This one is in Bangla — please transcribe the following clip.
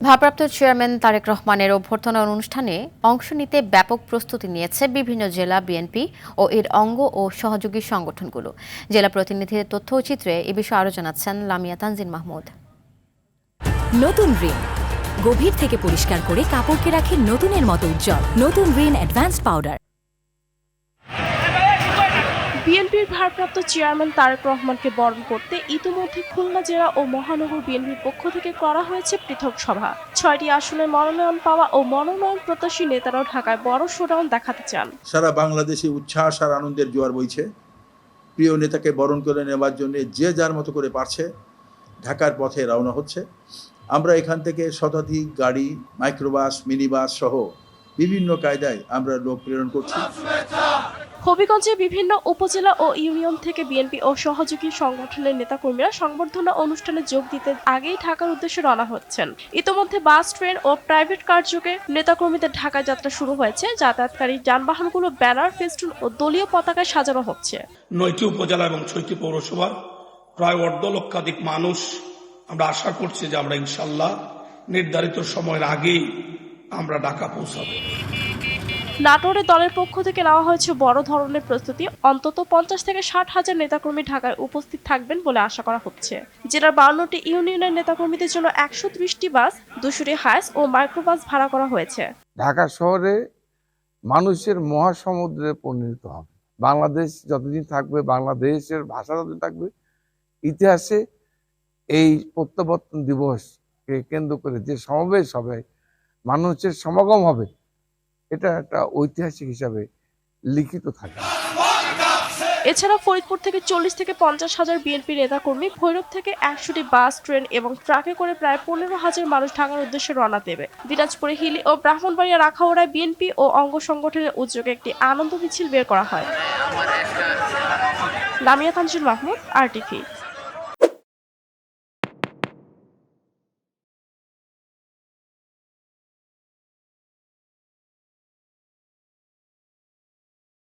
ভারপ্রাপ্ত চেয়ারম্যান তারেক রহমানের অভ্যর্থনা অনুষ্ঠানে অংশ নিতে ব্যাপক প্রস্তুতি নিয়েছে বিভিন্ন জেলা বিএনপি ও এর অঙ্গ ও সহযোগী সংগঠনগুলো। জেলা প্রতিনিধিদের তথ্য ও চিত্রে এ বিষয়ে আরও জানাচ্ছেন লামিয়া তানজিন মাহমুদ। নতুন রিন গভীর থেকে পরিষ্কার করে কাপড়কে রাখে নতুনের মতো উজ্জ্বল। নতুন রিন অ্যাডভান্সড পাউডার। বিএনপির ভারপ্রাপ্ত চেয়ারম্যান তারেক রহমানকে বরণ করতে ইতিমধ্যে খুলনা জেলা ও মহানগর বিএনপির পক্ষ থেকে করা হয়েছে পৃথক সভা। 6টি আসনে মনোনয়ন পাওয়া ও মনোনয়ন প্রত্যাশী নেতারাও ঢাকায় বড় শোডাউন দেখাতে চান। সারা বাংলাদেশে উচ্ছ্বাস আর আনন্দের জোয়ার বইছে। প্রিয় নেতাকে বরণ করে নেওয়ার জন্য যে যার মতো করে পারছে ঢাকার পথে রওনা হচ্ছে। আমরা এখান থেকে শতাধিক গাড়ি, মাইক্রোবাস, মিনিবাস সহ বিভিন্ন কায়দায় আমরা লোক প্রেরণ করছি। হবিগঞ্জে বিভিন্ন উপজেলা ও ইউনিয়ন থেকে বিএনপি ও সহযোগী সংগঠনের নেতাকর্মীরা সংবর্ধনা অনুষ্ঠানে যোগ দিতে আগেই ঢাকার উদ্দেশ্যে রওনা হচ্ছেন। ইতোমধ্যে বাস, ট্রেন ও প্রাইভেট কার যোগে নেতাকর্মীদের ঢাকায় যাত্রা শুরু হয়েছে। যাতায়াতকারী যানবাহনগুলো ব্যানার, ফেস্টুন ও দলীয় পতাকায় সাজানো হচ্ছে। 9টি উপজেলা এবং 6টি পৌরসভার প্রায় 1.5 লক্ষাধিক মানুষ আমরা আশা করছি যে আমরা ইনশাল্লাহ নির্ধারিত সময়ের আগেই আমরা ঢাকা পৌঁছাবো। নাটোরে দলের পক্ষ থেকে নেওয়া হয়েছে বড় ধরনের প্রস্তুতি। অন্তত 50 থেকে 60 হাজার নেতাকর্মী ঢাকায় উপস্থিত থাকবেন বলে আশা করা হচ্ছে। জেলার 52টি ইউনিয়নের নেতাকর্মীদের জন্য 130টি বাস, 200টি হাইস ও মাইক্রোবাস ভাড়া করা হয়েছে। ঢাকা শহরে মানুষের মহাসমুদ্রে পরিণত হবে। বাংলাদেশ যতদিন থাকবে, বাংলাদেশের ভাষা যতদিন থাকবে, ইতিহাসে এই প্রত্যাবর্তন দিবসকে কেন্দ্র করে যে সমাবেশ হবে, মানুষের সমাগম হবে, এটা একটা ঐতিহাসিক হিসাবে লিখিত থাকে। এছাড়া ফরিদপুর থেকে 40 থেকে 50 হাজার বিএনপি নেতাকর্মী, ভৈরব থেকে 100টি বাস, ট্রেন এবং ট্রাকে করে প্রায় 15 হাজার মানুষ ঢাকার উদ্দেশ্যে রওনা দেবে। দিনাজপুরে হিলি ও ব্রাহ্মণবাড়িয়া রাখাউড়ায় বিএনপি ও অঙ্গ সংগঠনের উদ্যোগে একটি আনন্দ মিছিল বের করা হয়। লামিয়া তানজিন মাহমুদ, RTV।